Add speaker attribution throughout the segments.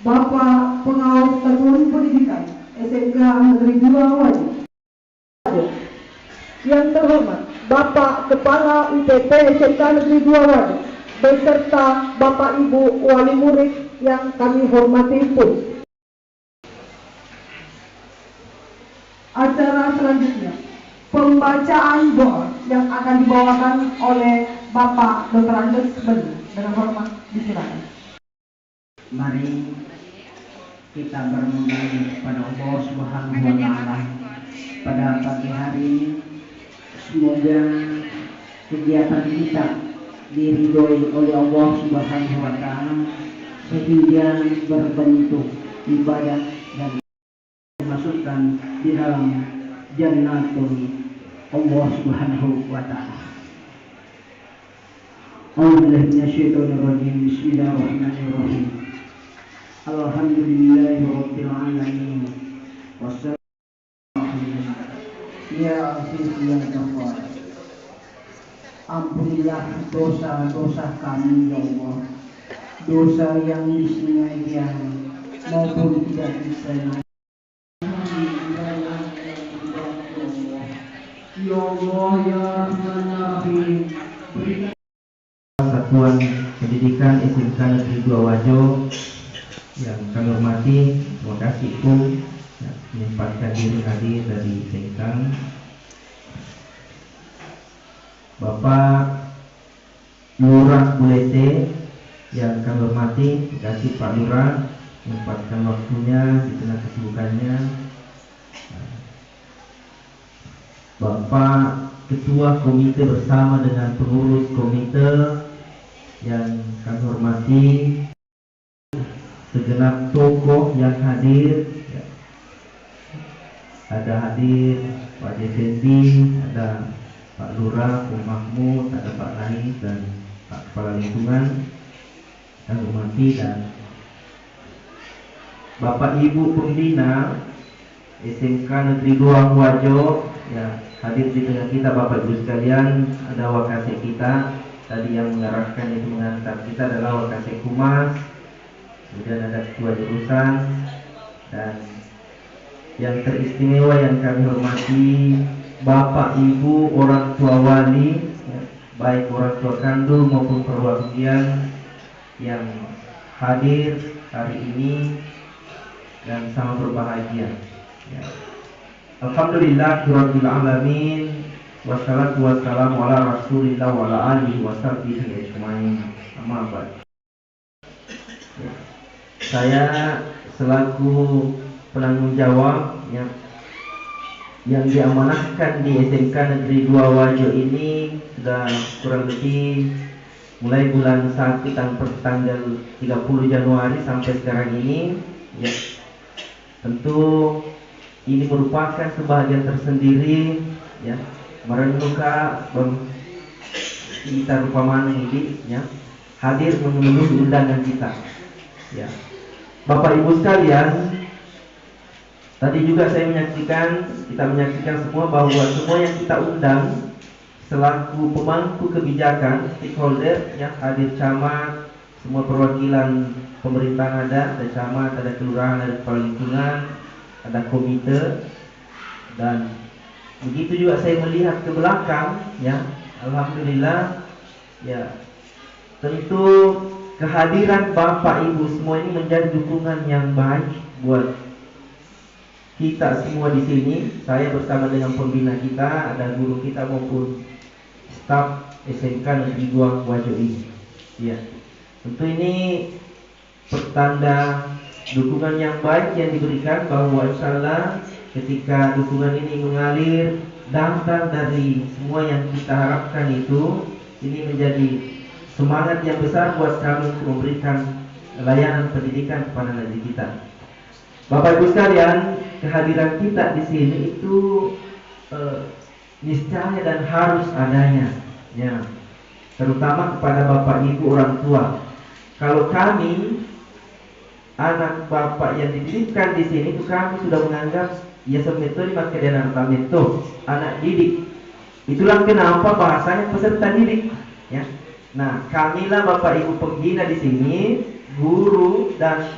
Speaker 1: Bapak Pengawas Satuan Pendidikan SMK Negeri 2 Wajib. Yang terhormat Bapak Kepala UPT SMK Negeri 2 Wajib beserta Bapak Ibu wali murid yang kami hormati pun. Acara selanjutnya pembacaan doa yang akan dibawakan oleh Bapak Dr. Andes Benih. Dengan hormat disilakan.
Speaker 2: Mari kita bermohon kepada Allah Subhanahu wa Ta'ala pada pagi hari ini. Semoga kegiatan kita diridhoi oleh Allah Subhanahu wa Ta'ala sehingga berbentuk ibadah dan dimasukkan di dalam jannatul Allah Subhanahu wa Ta'ala. A'udzubillahi minasyaitonir rajim. Bismillahirrahmanirrahim. Alhamdulillahirabbil alamin. Ya Aziz ya Ghafar, ampunilah dosa-dosa kami ya Allah, dosa yang disengaja maupun tidak disengaja. Ya Allah ya Rahman ya Rahim, berikan Satuan Pendidikan SMK Negeri 2 Wajo yang kami hormati, terima kasih Ibu menyempatkan diri hadir dari Sengkang. Bapak Lurah Bulete yang kami hormati, terima kasih Pak Lurah menyempatkan waktunya di tengah kesibukannya. Bapak Ketua Komite bersama dengan pengurus komite yang kami hormati, segenap tokoh yang hadir. Ada hadir Pak Desendi, ada Pak Lurah, Pak Mahmud, ada Pak Nais dan Pak Kepala Lingkungan yang hormati, dan Bapak Ibu Pembina SMK Negeri 2 Wajo ya, hadir di tengah kita. Bapak Ibu sekalian, ada wakasek kita tadi yang mengarahkan itu mengantar kita adalah wakasek Humas, kemudian ada ketua jurusan, dan yang teristimewa yang kami hormati Bapak Ibu orang tua wali ya, baik orang tua kandung maupun perwakilan yang hadir hari ini dan sangat berbahagia ya. Alhamdulillahirabbil alamin, wassalatu wassalamu ala Rasulillah wa ala alihi washabbihi ajmain. Amma ba'd. Saya selaku penanggung jawab yang diamanahkan di SMK Negeri 2 Wajo ini sudah kurang lebih mulai bulan 1 tanggal 30 Januari sampai sekarang ini ya. Tentu ini merupakan kebahagiaan tersendiri ya, merenungkan kita rupamana ini ya, hadir memenuhi undangan kita ya. Bapak Ibu sekalian, tadi juga kita menyaksikan semua bahwa semua yang kita undang selaku pemangku kebijakan, stakeholder yang hadir, camat, semua perwakilan pemerintahan ada camat, ada kelurahan, ada kepala lingkungan, ada komite, dan begitu juga saya melihat ke belakang ya, alhamdulillah ya, tentu kehadiran Bapak Ibu semua ini menjadi dukungan yang baik buat kita semua di sini. Saya bersama dengan pembina kita, ada guru kita maupun staf SMK Negeri 2 Wajo ini. Ya, tentu ini pertanda dukungan yang baik yang diberikan, bahwa insyaallah ketika dukungan ini mengalir, dampak dari semua yang kita harapkan itu ini menjadi semangat yang besar buat kami untuk memberikan layanan pendidikan kepada negeri kita. Bapak Ibu sekalian, kehadiran kita di sini itu niscaya dan harus adanya ya, terutama kepada Bapak Ibu orang tua. Kalau kami anak Bapak yang dididikkan di sini itu kami sudah menganggap ya semetode makanya anak didik. Itulah kenapa bahasanya peserta didik ya. Nah, kamilah Bapak Ibu pembina di sini, guru dan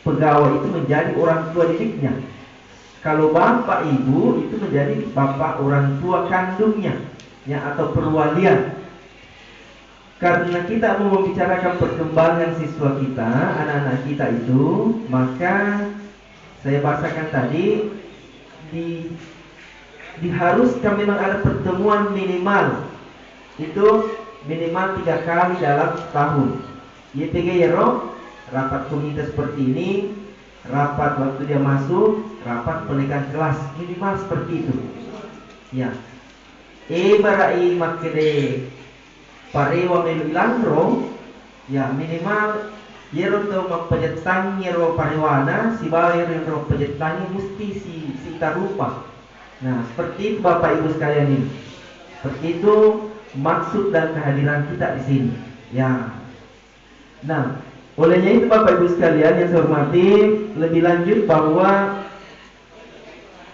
Speaker 2: pegawai itu menjadi orang tua didiknya. Kalau bapak ibu itu menjadi bapak orang tua kandungnya, ya, atau perwalian. Karena kita mau membicarakan perkembangan siswa kita, anak-anak kita itu, maka saya bahasakan tadi diharuskan memang ada pertemuan minimal, itu minimal 3 kali dalam tahun. YPG Yero, rapat komite seperti ini, rapat waktu dia masuk, rapat pendidikan kelas, minimal seperti itu. Ya. Barai makede parewa melu ilandro, ya minimal yero to mampajetang yero parewana, si bawa yero pajetangnya mesti si tarupa. Nah, seperti itu Bapak Ibu sekalian ini. Seperti itu maksud dan kehadiran kita di sini. Ya. Nah, olehnya itu Bapak Ibu sekalian yang saya hormati, lebih lanjut bahwa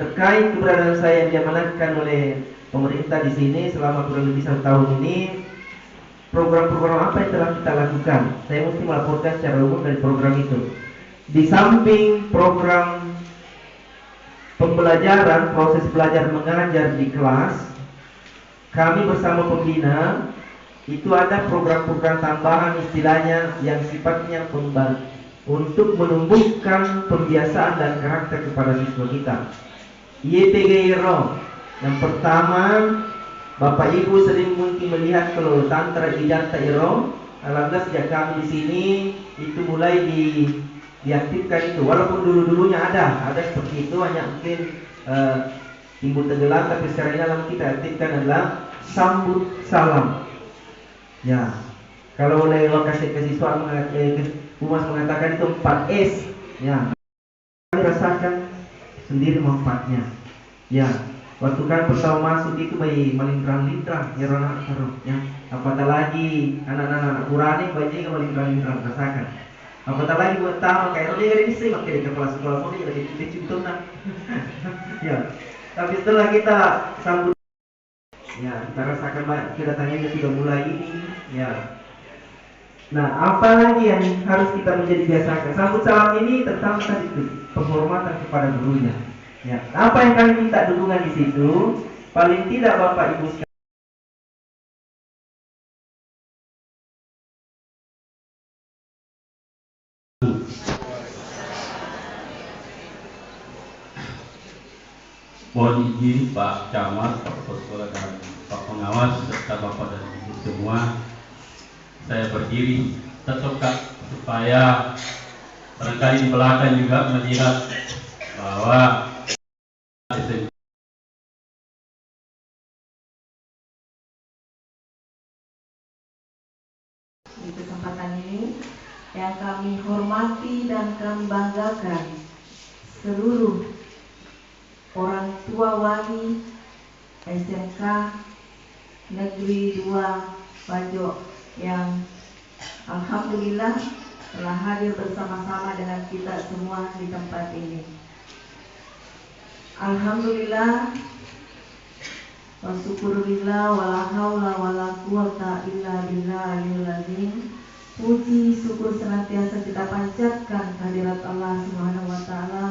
Speaker 2: terkait keberadaan saya yang diamanatkan oleh pemerintah di sini selama kurang lebih 1 tahun ini, program-program apa yang telah kita lakukan? Saya mesti melaporkan secara umum dari program itu. Di samping program pembelajaran, proses belajar mengajar di kelas, kami bersama pembina itu ada program-program tambahan istilahnya yang sifatnya untuk menumbuhkan pembiasaan dan karakter kepada siswa kita. YPG Iro. Yang pertama, Bapak Ibu sering mungkin melihat kalau tantra ijanta Iro. Alhamdulillah sejak kami di sini itu mulai diaktifkan itu. Walaupun dulu-dulunya ada seperti itu, hanya mungkin timbul tenggelam, tapi sekarang ini dalam kita aktifkan adalah sambut salam. Ya, kalau oleh lokasi siswa Humas mengatakan itu 4S. Ya, rasakan sendiri manfaatnya. Ya, waktu kan pertama masuk itu bayi malintrang-lintrang, ya anak taruh. Ya, apatah lagi anak-anak kurani bayi ke malintrang-lintrang rasakan. Apatah lagi buat tahu kayak dia dari sini makai di kepala sekolah pun dia lebih dicintunan. Ya, tapi setelah kita sambut, ya kita rasakan banyak kedatangannya sudah mulai ini. Ya. Nah, apa lagi yang harus kita menjadi biasakan? Sambut salam ini tentang tadi itu penghormatan kepada gurunya. Ya, apa yang kami minta dukungan di situ? Paling tidak Bapak Ibu sekalian.
Speaker 3: Mohon izin Pak Camat, Pak Kepala Sekolah dan Pak Pengawas serta Bapak dan Ibu semua, saya berdiri terdekat supaya barangkali di belakang juga melihat bahwa
Speaker 4: di kesempatan ini yang kami hormati dan kami banggakan seluruh orang tua wali SMK Negeri 2 Bajo yang alhamdulillah telah hadir bersama-sama dengan kita semua di tempat ini. Alhamdulillah wa syukurillah wa la haula wa la quwata illa billahil azim. Puji syukur senantiasa kita panjatkan kehadirat Allah Subhanahu wa taala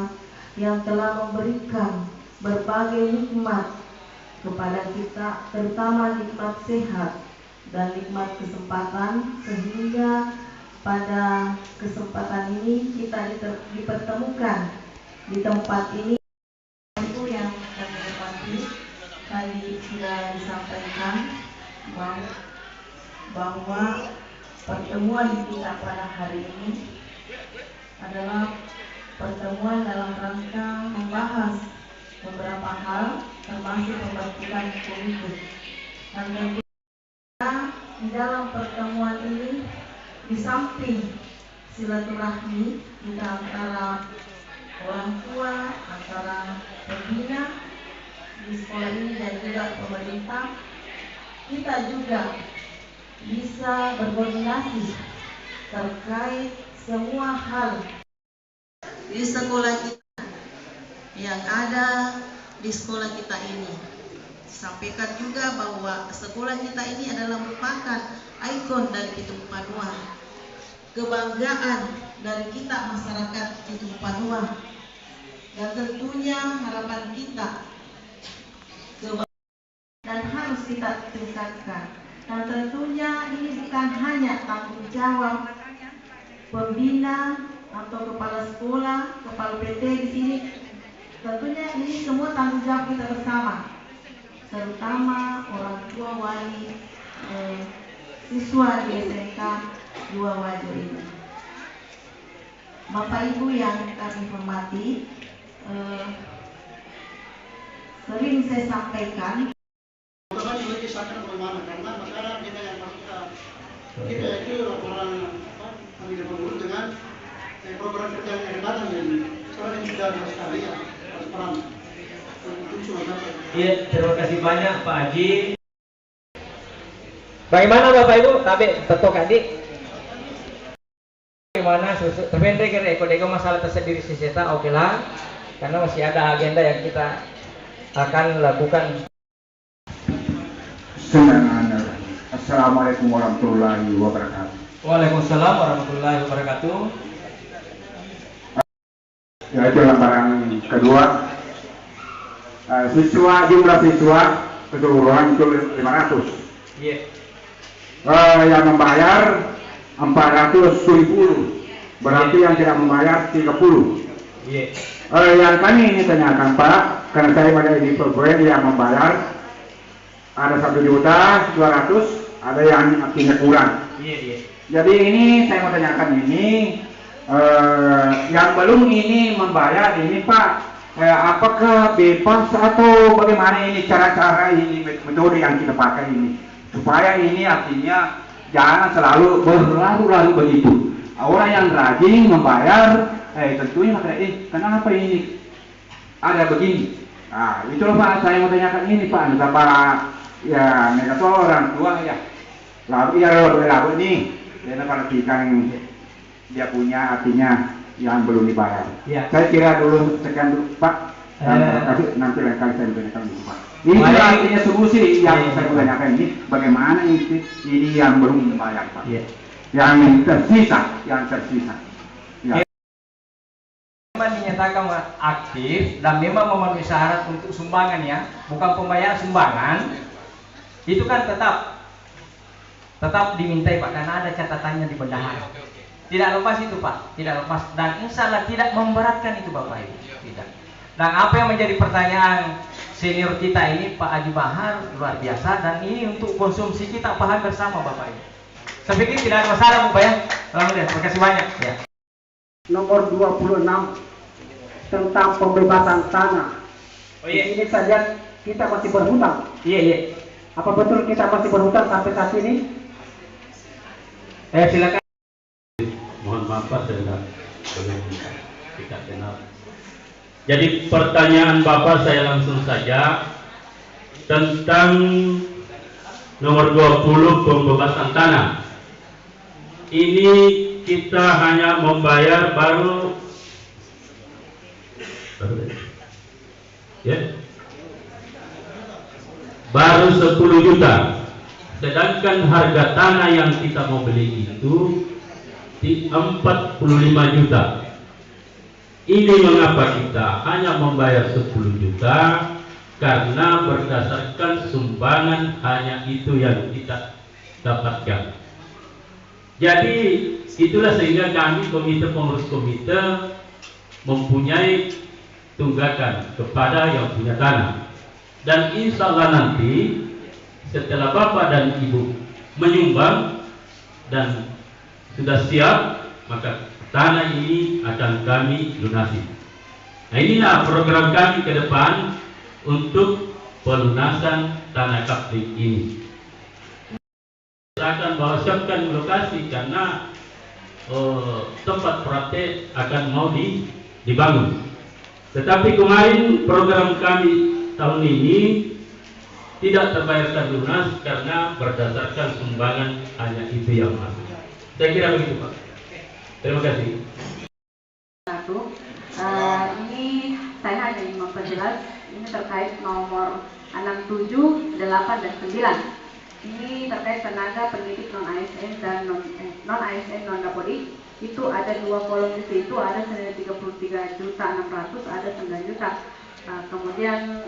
Speaker 4: yang telah memberikan berbagai nikmat kepada kita, terutama nikmat sehat dan nikmat kesempatan, sehingga pada kesempatan ini kita dipertemukan di tempat ini. Itu yang kami hormati, tadi sudah disampaikan bahwa pertemuan kita pada hari ini adalah pertemuan dalam rangka membahas beberapa hal, termasuk pembentukan komite. Dan tentunya di dalam pertemuan ini, di samping silaturahmi kita antara orang tua, antara pembina di sekolah ini dan juga pemerintah, kita juga bisa berkoordinasi terkait semua hal di sekolah kita yang ada di sekolah kita ini. Sampaikan juga bahwa sekolah kita ini adalah merupakan ikon dari Pitung Panua.
Speaker 5: kebanggaan dari kita masyarakat Tutupanua, dan tentunya harapan kita dan harus kita tingkatkan. Dan tentunya ini bukan hanya tanggung jawab pembina atau kepala sekolah, kepala PT di sini. Tentunya ini semua tanggung jawab kita bersama, terutama orang tua, wali, siswa di SMK 2 Wajo ini. Bapak Ibu yang kami hormati, sering saya sampaikan.
Speaker 6: Teman ini kisahkan bagaimana, karena sekarang kita yang kita itu laporan kami bergabung dengan program kerja yang datang dan sekarang ini sudah sekali ya transparan.
Speaker 2: Iya, terima kasih banyak Pak Haji.
Speaker 7: Bagaimana Bapak Ibu? Tapi betul adik. Bagaimana susu? Tapi nanti kira masalah tersendiri siseta oke lah, karena masih ada agenda yang kita akan lakukan.
Speaker 8: Assalamualaikum warahmatullahi wabarakatuh.
Speaker 7: Waalaikumsalam warahmatullahi wabarakatuh.
Speaker 8: Ya, itu lembaran kedua. Jumlah siswa keseluruhan itu 500.
Speaker 7: Iya.
Speaker 8: Yang membayar 470, berarti yang tidak membayar 30.
Speaker 7: Iya.
Speaker 8: Yang kami ini tanyakan Pak, karena saya pada di program yang membayar ada 1.200.000, ada yang artinya kurang.
Speaker 7: Iya.
Speaker 8: Jadi ini saya mau tanyakan ini, yang belum ini membayar ini Pak, apakah bebas atau bagaimana ini cara-cara ini metode yang kita pakai ini supaya ini artinya jangan selalu berlalu-lalu begitu. Orang yang rajin membayar, tentunya kenapa ini ada begini? Nah, itulah Pak saya mau tanyakan ini Pak, betapa ya mereka orang tua ya lalu nih dia perhatikan dia punya artinya yang belum dibayar.
Speaker 7: Ya.
Speaker 8: Saya kira dulu sekian dulu Pak, nanti lain kali saya tanyakan dulu Pak. Ini artinya solusi yang saya tanyakan ini bagaimana ini yang belum dibayar Pak.
Speaker 7: Ya.
Speaker 8: Yang tersisa ya.
Speaker 7: Memang dinyatakan aktif dan memang memenuhi syarat untuk sumbangan ya, bukan pembayaran sumbangan. Itu kan tetap dimintai Pak, karena ada catatannya di bendahara. Tidak lepas itu Pak, tidak lepas, dan insya Allah tidak memberatkan itu Bapak Ibu, tidak. Dan apa yang menjadi pertanyaan senior kita ini Pak Haji Bahar luar biasa, dan ini untuk konsumsi kita paham bersama Bapak Ibu. Saya pikir tidak ada masalah Bapak ya. Alhamdulillah, terima kasih banyak ya.
Speaker 1: Nomor 26 tentang pembebasan tanah.
Speaker 7: Oh iya.
Speaker 1: Ini saja kita masih berhutang.
Speaker 7: Iya.
Speaker 1: Apa betul kita masih berhutang sampai saat ini?
Speaker 7: Silakan.
Speaker 3: Mohon maaf Pak, saya tidak kenal. Jadi pertanyaan Bapak saya langsung saja tentang nomor 20 pembebasan tanah. Ini kita hanya membayar baru baru 10 juta. Sedangkan harga tanah yang kita mau beli itu di 45 juta. Ini mengapa kita hanya membayar 10 juta? Karena berdasarkan sumbangan hanya itu yang kita dapatkan. Jadi itulah sehingga kami pengurus komite mempunyai tunggakan kepada yang punya tanah. Dan insya Allah nanti setelah Bapak dan Ibu menyumbang dan sudah siap, maka tanah ini akan kami lunasi. Nah, inilah program kami ke depan untuk pelunasan tanah kapling ini. Kita akan bawa siapkan lokasi karena tempat praktek akan mau dibangun. Tetapi kemarin program kami tahun ini tidak terbayarkan lunas karena berdasarkan sumbangan hanya itu yang masuk. Saya kira begitu Pak. Terima kasih.
Speaker 4: Ini saya hanya memperjelas ini terkait nomor 67, 8, dan 9.
Speaker 9: Ini terkait tenaga pendidik non ASN dan non ASN non Dapodik. Itu ada 2 kolom di situ, ada senilai 33.600.000, ada 9 juta. Kemudian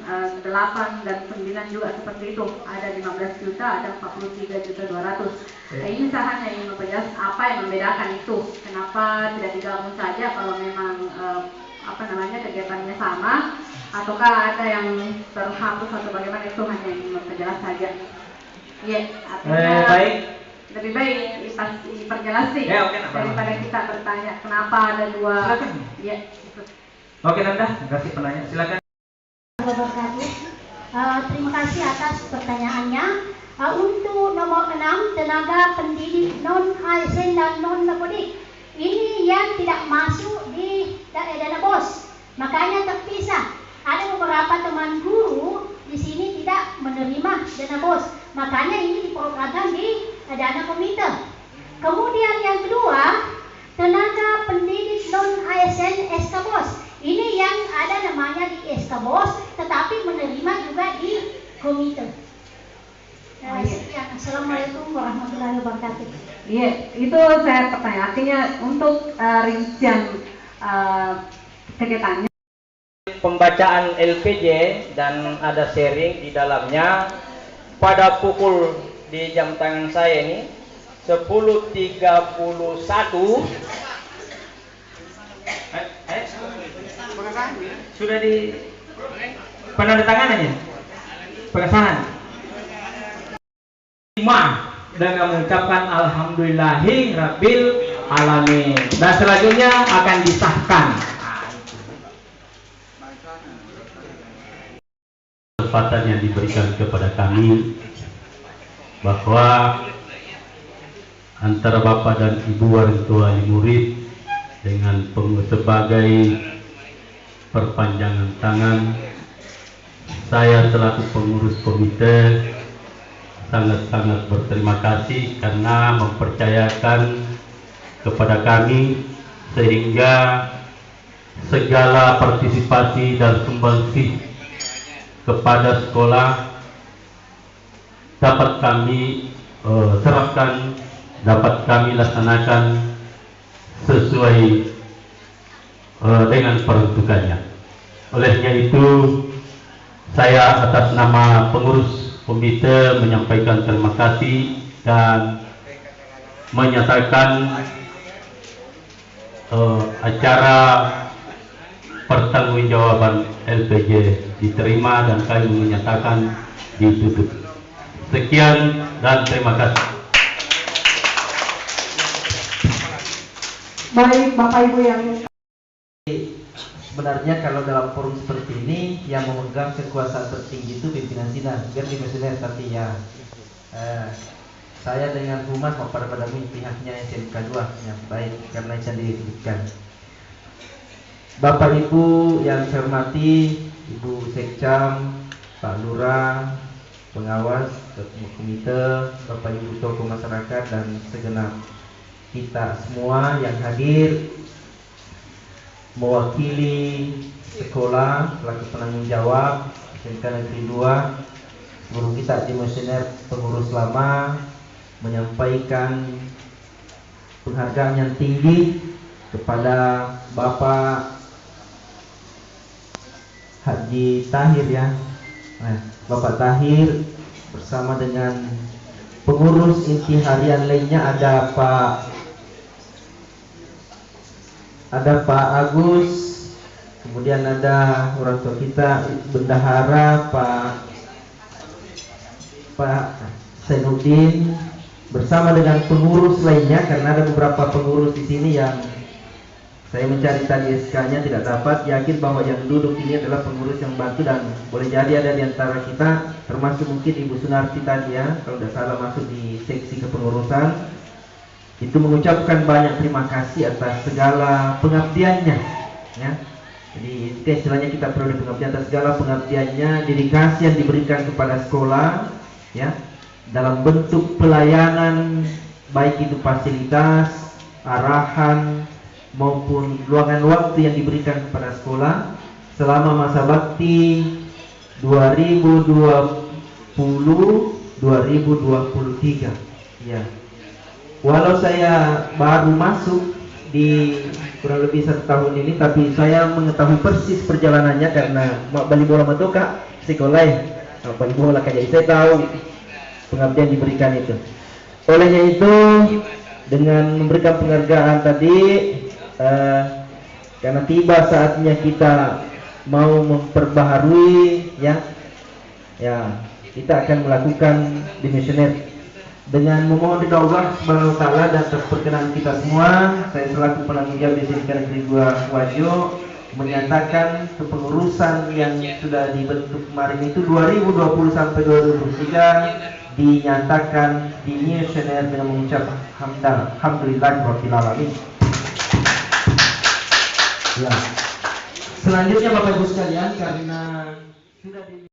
Speaker 9: 8 dan 9 juga seperti itu, ada 15 juta, ada 43.200.000. Ini saya hanya ingin memperjelas apa yang membedakan itu. Kenapa tidak digabung saja kalau memang kegiatannya sama, ataukah ada yang terhapus atau bagaimana, itu hanya ingin memperjelas saja. Iya, artinya
Speaker 7: baik.
Speaker 9: Lebih baik diperjelas sih daripada kita bertanya kenapa ada 2.
Speaker 7: Silakan.
Speaker 9: Ya.
Speaker 7: Oke, Nanda, terima kasih penanya. Silakan.
Speaker 10: Terima kasih atas pertanyaannya. Untuk nomor 6, tenaga pendidik non ASN dan non Dapodik, ini yang tidak masuk di dana BOS, makanya terpisah. Ada beberapa teman guru di sini tidak menerima dana BOS, makanya ini diprogramkan di dana komite. Kemudian yang kedua, tenaga pendidik non ASN SK BOS. Ini yang ada namanya di SK BOS, tetapi menerima juga di komite. Sekian. Assalamualaikum warahmatullahi wabarakatuh.
Speaker 9: Iya, itu saya pertanyaan. Artinya untuk rincian kegiatannya.
Speaker 7: Pembacaan LPJ dan ada sharing di dalamnya pada pukul di jam tangan saya ini 10.31. Sudah di penandatanganannya pengesahan 5 dengan mengucapkan alhamdulillahi rabbil alamin, dan selanjutnya akan disahkan.
Speaker 3: Kesempatan yang diberikan kepada kami bahwa antara Bapak dan Ibu orang tua wali murid dengan sebagai perpanjangan tangan, saya selaku pengurus komite sangat-sangat berterima kasih karena mempercayakan kepada kami sehingga segala partisipasi dan sumbangsi kepada sekolah dapat kami serahkan, dapat kami laksanakan sesuai dengan peruntukannya. Olehnya itu, saya atas nama pengurus komite menyampaikan terima kasih dan menyatakan acara pertanggungjawaban LPJ diterima dan kami menyatakan ditutup. Sekian dan terima kasih.
Speaker 1: Baik Bapak Ibu yang
Speaker 2: sebenarnya kalau dalam forum seperti ini yang memegang kekuasaan tertinggi itu pimpinan sidang, biar dimisioner, tapi ya saya dengan humas pada pihaknya SMK 2 ya, baik karena itu disebutkan. Bapak Ibu yang saya hormati, Ibu Sekcam, Pak Lurah, pengawas, ketua komite, Bapak Ibu tokoh masyarakat dan segenap kita semua yang hadir mewakili sekolah selaku penanggung jawab SMK Negeri 2, sebelum kita dimisioner pengurus lama menyampaikan penghargaan yang tinggi kepada Bapak Haji Tahir ya. Bapak Tahir bersama dengan pengurus inti harian lainnya ada Pak Agus, kemudian ada orang tua kita bendahara Pak Senudin bersama dengan pengurus lainnya, karena ada beberapa pengurus di sini yang saya mencari tadi SK-nya tidak dapat. Yakin bahwa yang duduk ini adalah pengurus yang bantu dan boleh jadi ada di antara kita, termasuk mungkin Ibu Sunarti tadi ya, kalau tidak salah masuk di seksi kepengurusan. Itu mengucapkan banyak terima kasih atas segala pengabdiannya ya. Jadi itu istilahnya kita perlu pengabdian atas segala pengabdiannya, dedikasi yang diberikan kepada sekolah ya, dalam bentuk pelayanan baik itu fasilitas, arahan maupun luangan waktu yang diberikan kepada sekolah selama masa bakti 2020 2023. Ya. Walau saya baru masuk di kurang lebih 1 tahun ini, tapi saya mengetahui persis perjalanannya karena bali bola matoka sekolah bali bola kayak saya tahu pengabdian diberikan itu. Olehnya itu dengan memberikan penghargaan tadi karena tiba saatnya kita mau memperbaharui ya kita akan melakukan dimisioner dengan memohon ridha Allah Subhanahu wa taala dan perkenan kita semua. Saya selaku penanggung jawab di SMK Negeri 2 Wajo menyatakan kepengurusan yang sudah dibentuk kemarin itu 2020 sampai 2023 dinyatakan dimisioner dengan mengucap alhamdulillahirabbil alamin. Ya. Selanjutnya Bapak Ibu sekalian, karena sudah